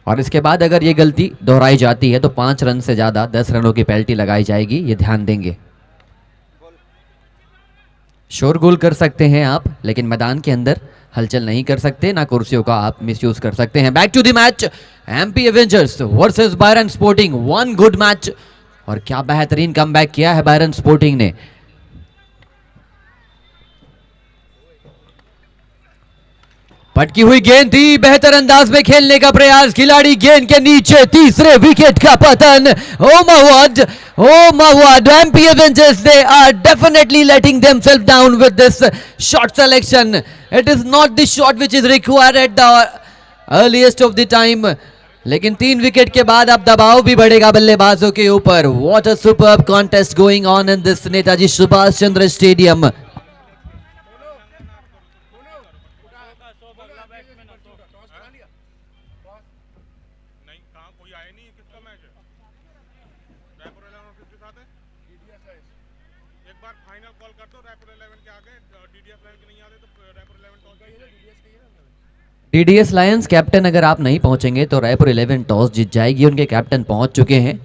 और इसके बाद अगर ये गलती दोहराई जाती है तो 5 रन से ज़्यादा 10 रनों की पेनल्टी लगाई जाएगी, ये ध्यान देंगे। शोरगुल कर सकते हैं आप, लेकिन मैदान के अंदर हलचल नहीं कर सकते, ना कुर्सियों का आप मिसयूज कर सकते हैं। Back to the match, MP Avengers versus Byron sporting, one good match. और क्या बेहतरीन कमबैक किया है बायरन स्पोर्टिंग ने। पटकी हुई गेंद थी, बेहतर अंदाज में खेलने का प्रयास, खिलाड़ी गेंद के नीचे, तीसरे विकेट का पतन। ओ मवाद, ओ मवाद, MP Avengers they are definitely letting themselves down with this shot selection. It is not the shot which is required at the earliest of the time, लेकिन 3 विकेट के बाद अब दबाव भी बढ़ेगा बल्लेबाजों के ऊपर। What a superb contest going on in this Netaji Subhash Chandra stadium. नहीं कहाँ कोई आया नहीं है, किसका मैच है? रायपुर 11 ऑफिस के साथ है। एक बार फाइनल कॉल कर दो रायपुर 11 के आगे, डीडीएस लाइन के नहीं आते तो Raipur 11 toss DDS Lions captain अगर आप नहीं पहुंचेंगे तो रायपुर 11 टॉस जीत जाएगी। उनके कैप्टन पहुंच चुके हैं,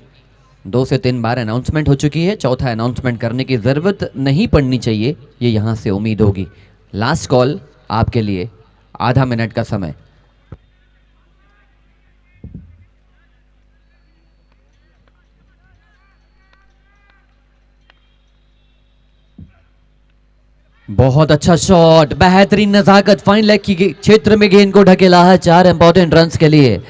2 से 3 बार अनाउंसमेंट हो चुकी है, चौथा अनाउंसमेंट करने की ज़रूरत नहीं पड़नी चाहिए, ये यहाँ से उम्मीद होगी। लास्ट कॉल आपके लिए, आधा मिनट का समय। बहुत अच्छा शॉट, बेहतरीन नजाकत, फाइन लेग की क्षेत्र में गेंद को ढकेला है 4 इंपॉर्टेंट रन्स के लिए।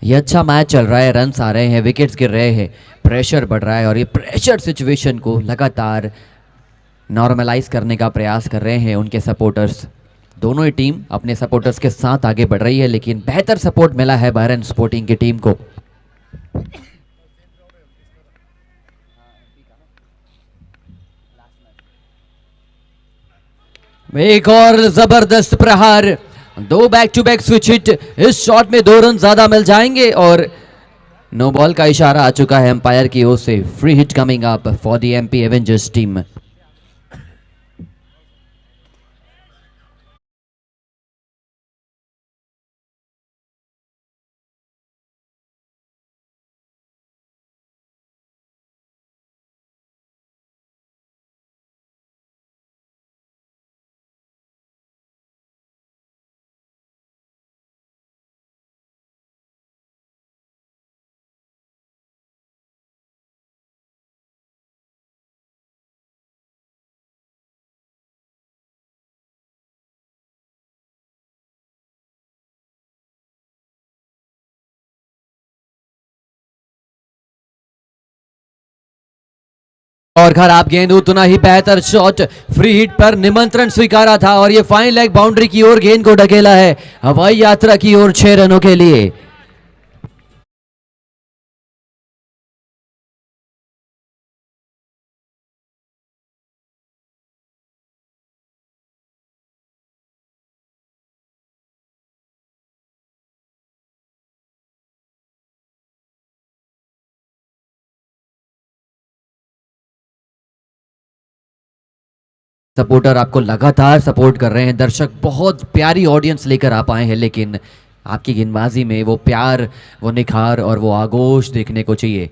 ये अच्छा मैच चल रहा है, रन्स आ रहे हैं, विकेट्स गिर रहे हैं, प्रेशर बढ़ रहा है और ये प्रेशर सिचुएशन को लगातार नॉर्मलाइज करने का प्रयास कर रहे हैं उनके सपोर्टर्स। दोनों ही टीम अपने सपोर्टर्स के साथ आगे बढ़ रही है, लेकिन बेहतर सपोर्ट मिला है बायरन स्पोर्टिंग की टीम को। एक और जबरदस्त प्रहार, 2 back to back switch hit, इस शॉट में 2 रन ज्यादा मिल जाएंगे और नो बॉल का इशारा आ चुका है अंपायर की ओर से। Free hit coming up for the MP Avengers team. और खराब गेंद, उतना ही बेहतर शॉट, फ्री हिट पर निमंत्रण स्वीकारा था और ये फाइन लेग बाउंड्री की ओर गेंद को ढकेला है हवाई यात्रा की ओर 6 रनों के लिए। सपोर्टर आपको लगातार सपोर्ट कर रहे हैं, दर्शक बहुत प्यारी ऑडियंस लेकर आप आए हैं, लेकिन आपकी गेंदबाजी में वो प्यार, वो निखार और वो आगोश देखने को चाहिए।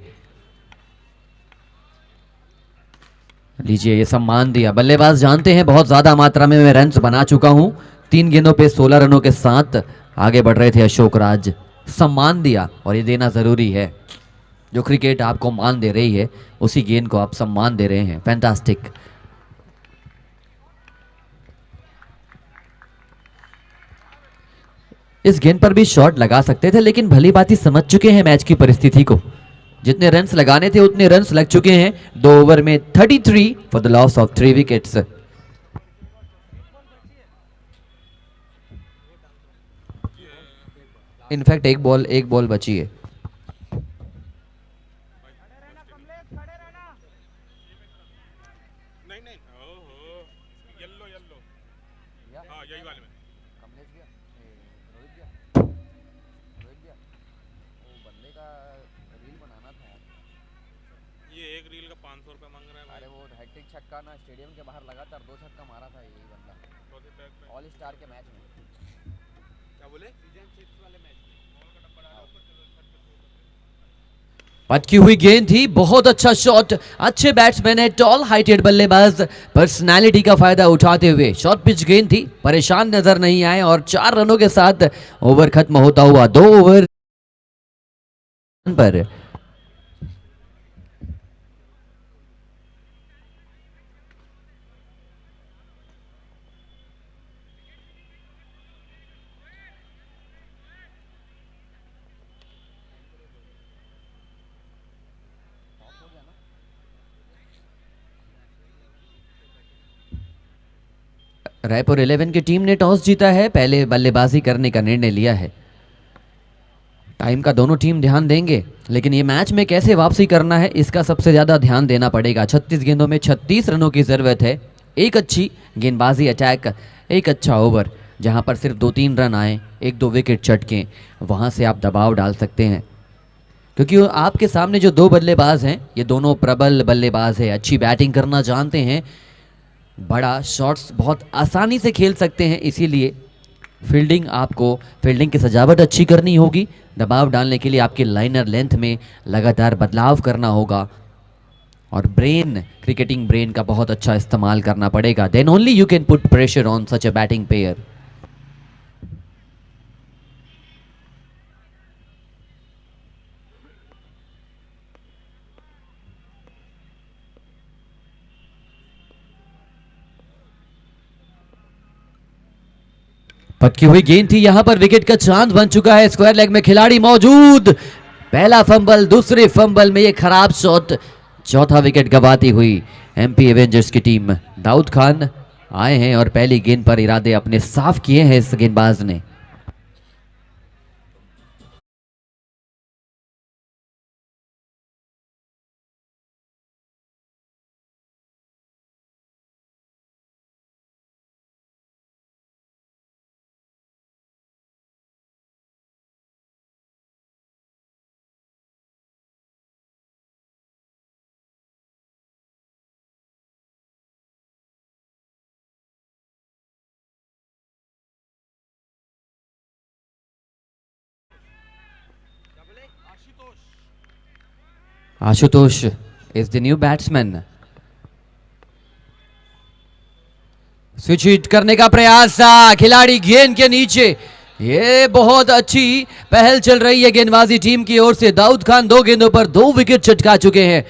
लीजिए, ये सम्मान दिया। बल्लेबाज जानते हैं बहुत ज्यादा मात्रा में मैं रन्स बना चुका हूं, 3 गेंदों पे 16 रनों के साथ आगे बढ़ रहे थे अशोक राज। सम्मान दिया और ये देना जरूरी है। जो क्रिकेट आपको मान दे रही है, उसी गेंद को आप सम्मान दे रहे हैं। फैंटास्टिक। इस गेंद पर भी शॉट लगा सकते थे, लेकिन भली बात ही समझ चुके हैं मैच की परिस्थिति को। जितने रन्स लगाने थे उतने रन्स लग चुके हैं। 2 ओवर में 33 for the loss of 3 wickets. In fact एक बॉल बची है। नहीं नहीं, ओहो येलो येलो, हाँ कमलेश गया, रोहित गया, रोहित गया, वो बंदे का रील बनाना था यार। ये एक रील का 500 रुपये मांग रहा है अरे भाई। वो हैट्रिक छक्का ना स्टेडियम के बाहर लगातार 2 छक्का मारा था यही बंदा चौथे पैक में ऑल स्टार के मैच में। क्या बोले सीजन 6 वाले मैच में बॉल का डब्बा डालो ऊपर, चलो छत पे शो करते हैं। पटकी हुई गेंद थी, बहुत अच्छा शॉट, अच्छे बैट्समैन है, टॉल हाइटेड बल्लेबाज पर्सनालिटी का फायदा उठाते हुए शॉर्ट पिच गेंद थी, परेशान नजर नहीं आए और 4 रनों के साथ ओवर खत्म होता हुआ 2 ओवर पर। रायपुर 11 की टीम ने टॉस जीता है, पहले बल्लेबाजी करने का निर्णय लिया है। टाइम का दोनों टीम ध्यान देंगे, लेकिन ये मैच में कैसे वापसी करना है इसका सबसे ज़्यादा ध्यान देना पड़ेगा। 36 गेंदों में 36 रनों की ज़रूरत है। एक अच्छी गेंदबाजी अटैक, एक अच्छा ओवर जहां पर सिर्फ 2-3 रन आए, 1-2 विकेट चटकें, वहां से आप दबाव डाल सकते हैं, क्योंकि आपके सामने जो 2 बल्लेबाज हैं ये दोनों प्रबल बल्लेबाज है, अच्छी बैटिंग करना जानते हैं, बड़ा शॉट्स बहुत आसानी से खेल सकते हैं। इसीलिए फील्डिंग की सजावट अच्छी करनी होगी, दबाव डालने के लिए आपके लाइनर लेंथ में लगातार बदलाव करना होगा और क्रिकेटिंग ब्रेन का बहुत अच्छा इस्तेमाल करना पड़ेगा। Then only you can put pressure on such a batting pair. पटकी हुई गेंद थी, यहां पर विकेट का चांद बन चुका है, स्क्वायर लेग में खिलाड़ी मौजूद, पहला फंबल, दूसरे फंबल में ये खराब शॉट, चौथा विकेट गंवाती हुई एमपी एवेंजर्स की टीम। दाऊद खान आए हैं और पहली गेंद पर इरादे अपने साफ किए हैं इस गेंदबाज ने। क्या बोले Ashutosh Ashutosh is the new batsman. Switch hit करने का प्रयास था, खिलाड़ी गेंद के नीचे, ये बहुत अच्छी पहल चल रही है गेंदबाजी टीम की ओर से। दाऊद खान 2 गेंदों पर 2 विकेट चटका चुके हैं।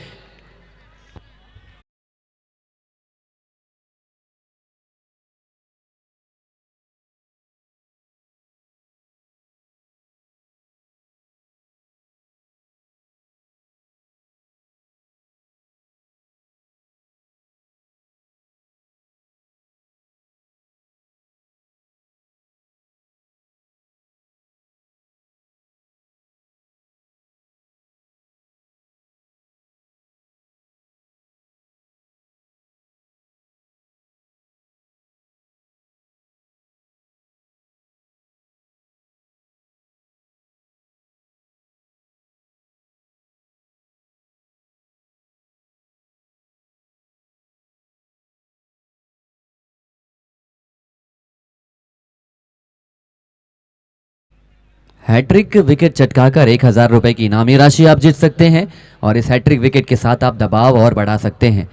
हैट्रिक विकेट चटकाकर 1000 रुपए की इनामी राशि आप जीत सकते हैं और इस हैट्रिक विकेट के साथ आप दबाव और बढ़ा सकते हैं।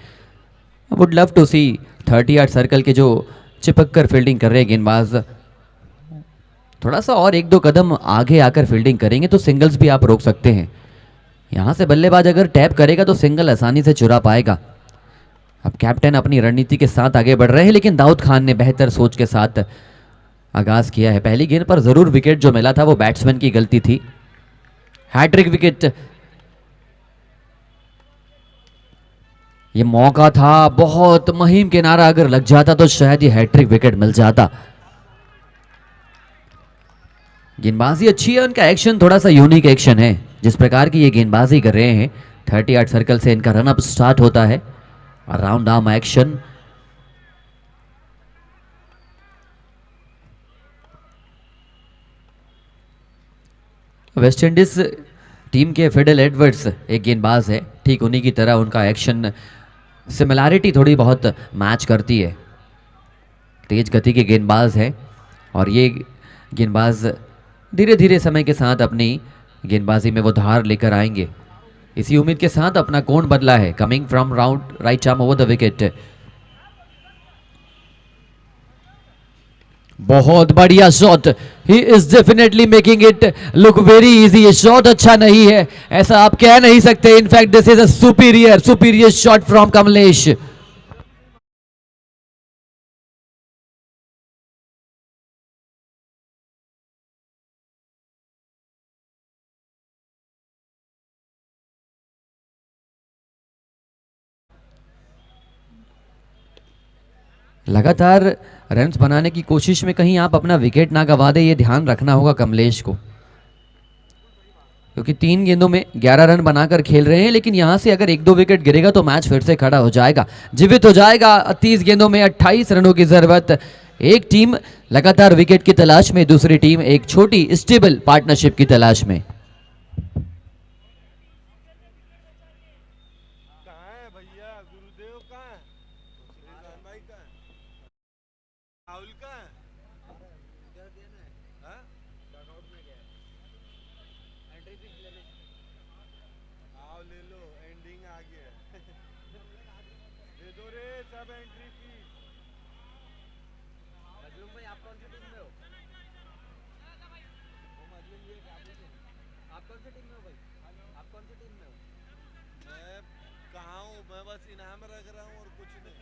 Would love to see 30 circle के जो चिपक कर फील्डिंग कर रहे हैं गेंदबाज, थोड़ा सा और 1-2 कदम आगे आकर फील्डिंग करेंगे तो सिंगल्स भी आप रोक सकते हैं। यहां से बल्लेबाज अगर टैप करेगा तो सिंगल आसानी से चुरा पाएगा। अब कैप्टन अपनी रणनीति के साथ आगे बढ़ रहे हैं, लेकिन दाऊद खान ने बेहतर सोच के साथ आगाज किया है। पहली गेंद पर जरूर विकेट जो मिला था वो बैट्समैन की गलती थी। हैट्रिक विकेट, ये मौका था, बहुत महीम किनारा अगर लग जाता तो शायद ये हैट्रिक विकेट मिल जाता। गेंदबाजी अच्छी है, उनका एक्शन थोड़ा सा यूनिक एक्शन है। जिस प्रकार की ये गेंदबाजी कर रहे हैं, 38 सर्कल से इनका रन अप स्टार्ट होता है, round arm action. West Indies team के फिडेल एडवर्ड्स एक गेंदबाज है, ठीक उन्हीं की तरह उनका एक्शन सिमिलैरिटी थोड़ी बहुत मैच करती है। तेज गति के गेंदबाज है और ये गेंदबाज धीरे धीरे समय के साथ अपनी गेंदबाजी में वो धार लेकर आएंगे। इसी उम्मीद के साथ अपना कोण बदला है। Coming from round right arm over the wicket, बहुत बढ़िया shot. He is definitely making it look very easy. ये शॉट अच्छा नहीं है ऐसा आप कह नहीं सकते। In fact this is a superior shot from Kamlesh. लगातार रन्स बनाने की कोशिश में कहीं आप अपना विकेट ना गवा दे, ये ध्यान रखना होगा कमलेश को, क्योंकि 3 गेंदों में 11 रन बनाकर खेल रहे हैं। लेकिन यहां से अगर 1-2 विकेट गिरेगा तो मैच फिर से खड़ा हो जाएगा, जीवित हो जाएगा। 30 गेंदों में 28 रनों की जरूरत। एक टीम लगातार विकेट की तलाश में, दूसरी टीम एक छोटी स्टेबल पार्टनरशिप की तलाश में। कहाँ है भैया? गुरुदेव कहाँ है? रिजवान भाई कहाँ है? राहुल कहाँ है? हाँ? आओ ले लो, एंडिंग आ गया है। दे दो रे सब एंट्री फीस। मजलूम भाई आप कौन सी टीम में हो? वो मजलूम ये क्या बोलते हैं? आप कौन सी टीम में हो भाई? आप कौन सी टीम में हो? मैं कहाँ हूँ? मैं बस इनाम रख रहा हूँ और कुछ नहीं।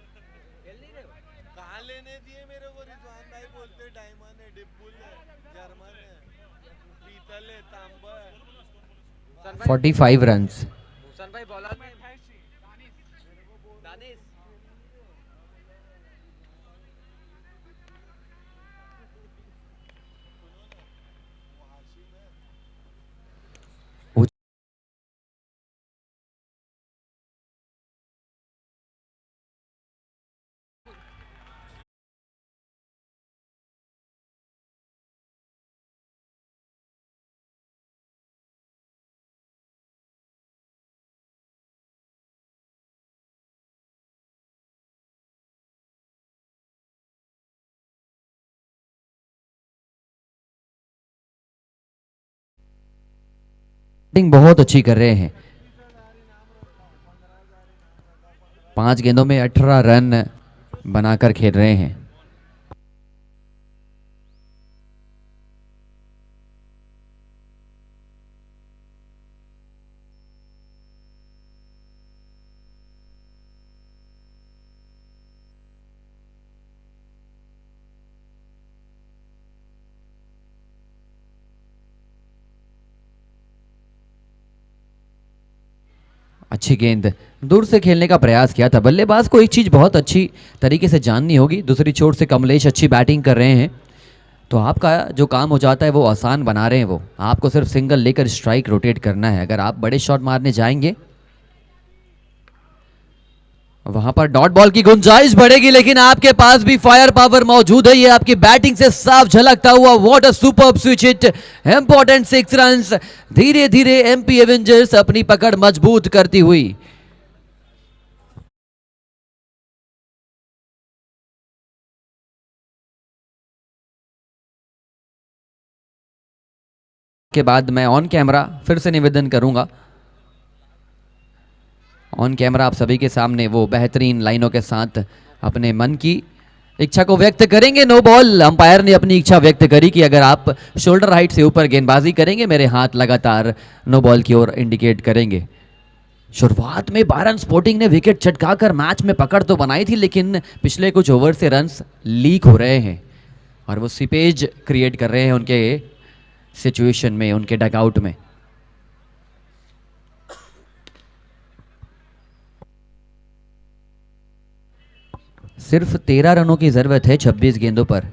खेल नहीं रहे हो? कहाँ लेने दिए मेरे को? रिजवान भाई बोलते डायमंड है, डिब्बुल है, जर्मन है, पीतल है, तांबा है। 45 रन्स। भूषण भाई बॉलर में दानिश बैटिंग बहुत अच्छी कर रहे हैं। 5 गेंदों में 18 रन बनाकर खेल रहे हैं। अच्छी गेंद, दूर से खेलने का प्रयास किया था। बल्लेबाज को एक चीज़ बहुत अच्छी तरीके से जाननी होगी। दूसरी छोर से कमलेश अच्छी बैटिंग कर रहे हैं, तो आपका जो काम हो जाता है वो आसान बना रहे हैं। वो आपको सिर्फ सिंगल लेकर स्ट्राइक रोटेट करना है। अगर आप बड़े शॉट मारने जाएंगे वहां पर डॉट बॉल की गुंजाइश बढ़ेगी, लेकिन आपके पास भी फायर पावर मौजूद है। ये आपकी बैटिंग से साफ झलकता हुआ। What a superb switch hit, important 6 runs. धीरे धीरे एमपी एवेंजर्स अपनी पकड़ मजबूत करती हुई। के बाद मैं ऑन कैमरा फिर से निवेदन करूंगा, ऑन कैमरा आप सभी के सामने वो बेहतरीन लाइनों के साथ अपने मन की इच्छा को व्यक्त करेंगे। No ball. अंपायर ने अपनी इच्छा व्यक्त करी कि अगर आप शोल्डर हाइट से ऊपर गेंदबाजी करेंगे, मेरे हाथ लगातार नो बॉल की ओर इंडिकेट करेंगे। शुरुआत में बारन स्पोर्टिंग ने विकेट चटकाकर मैच में पकड़ तो बनाई थी, लेकिन पिछले कुछ ओवर से रन्स लीक हो रहे हैं और वो सीपेज क्रिएट कर रहे हैं उनके सिचुएशन में, उनके डगआउट में। सिर्फ 13 रनों की जरूरत है 26 गेंदों पर।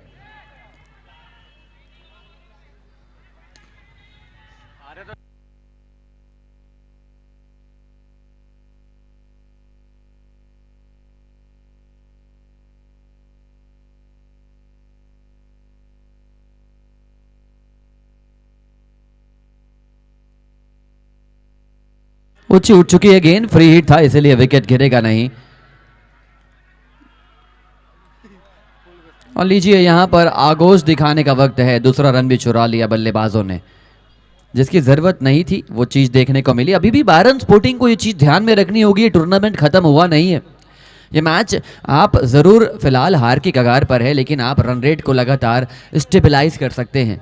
ऊंची उठ चुकी है गेंद, फ्री हिट था इसलिए विकेट गिरेगा नहीं। और लीजिए यहां पर आगोश दिखाने का वक्त है, दूसरा रन भी चुरा लिया बल्लेबाजों ने। जिसकी जरूरत नहीं थी वो चीज देखने को मिली। अभी भी बायरन स्पोर्टिंग को ये चीज ध्यान में रखनी होगी, ये टूर्नामेंट खत्म हुआ नहीं है। ये मैच आप जरूर फिलहाल हार की कगार पर है, लेकिन आप रन रेट को लगातार स्टेबलाइज कर सकते हैं।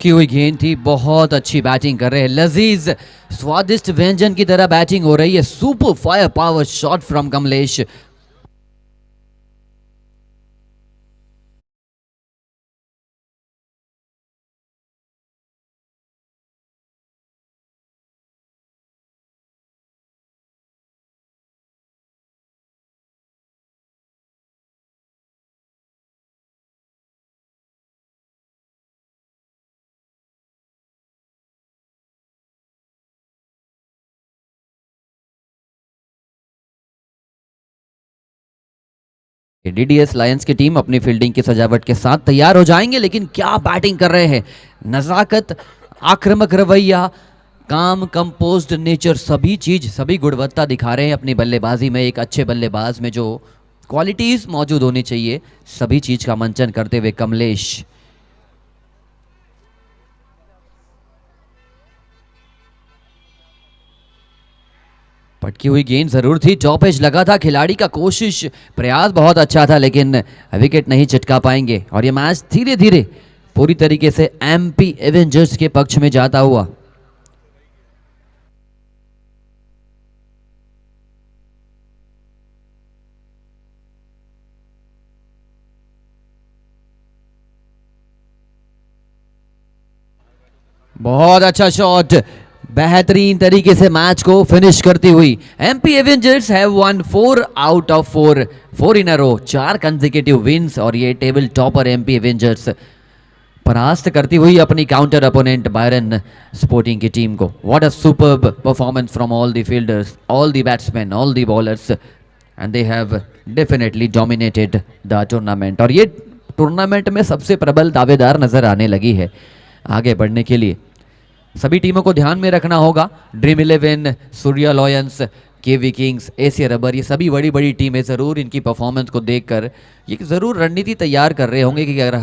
की हुई गेंद थी, बहुत अच्छी बैटिंग कर रहे हैं, लजीज स्वादिष्ट व्यंजन की तरह बैटिंग हो रही है। Super fire power shot from Kamlesh. DDS Lions की टीम अपनी फील्डिंग की सजावट के साथ तैयार हो जाएंगे, लेकिन क्या बैटिंग कर रहे हैं। नजाकत, आक्रामक रवैया, काम, कंपोज्ड नेचर, सभी चीज, सभी गुणवत्ता दिखा रहे हैं अपनी बल्लेबाजी में। एक अच्छे बल्लेबाज में जो क्वालिटीज मौजूद होनी चाहिए, सभी चीज का मंचन करते हुए कमलेश। पटकी हुई गेंद जरूर थी, टॉप एज लगा था, खिलाड़ी का कोशिश प्रयास बहुत अच्छा था, लेकिन विकेट नहीं चिटका पाएंगे। और ये मैच धीरे धीरे पूरी तरीके से एमपी एवेंजर्स के पक्ष में जाता हुआ। बहुत अच्छा शॉट, बेहतरीन तरीके से मैच को फिनिश करती हुई MP Avengers have won 4 out of 4 in a row, 4 consecutive wins. और ये टेबल टॉपर एमपी एवेंजर्स परास्त करती हुई अपनी काउंटर अपोनेंट बायरन स्पोर्टिंग की टीम को। What a superb performance from all the fielders, all the batsman, all the bowlers, and they have definitely dominated the tournament. और ये टूर्नामेंट में सबसे प्रबल दावेदार नजर आने लगी है आगे बढ़ने के लिए। सभी टीमों को ध्यान में रखना होगा, ड्रीम 11, सूर्या लॉयंस, केवी किंग्स, एशिया रबर, ये सभी बड़ी बड़ी टीमें जरूर इनकी परफॉर्मेंस को देखकर ये जरूर रणनीति तैयार कर रहे होंगे कि अगर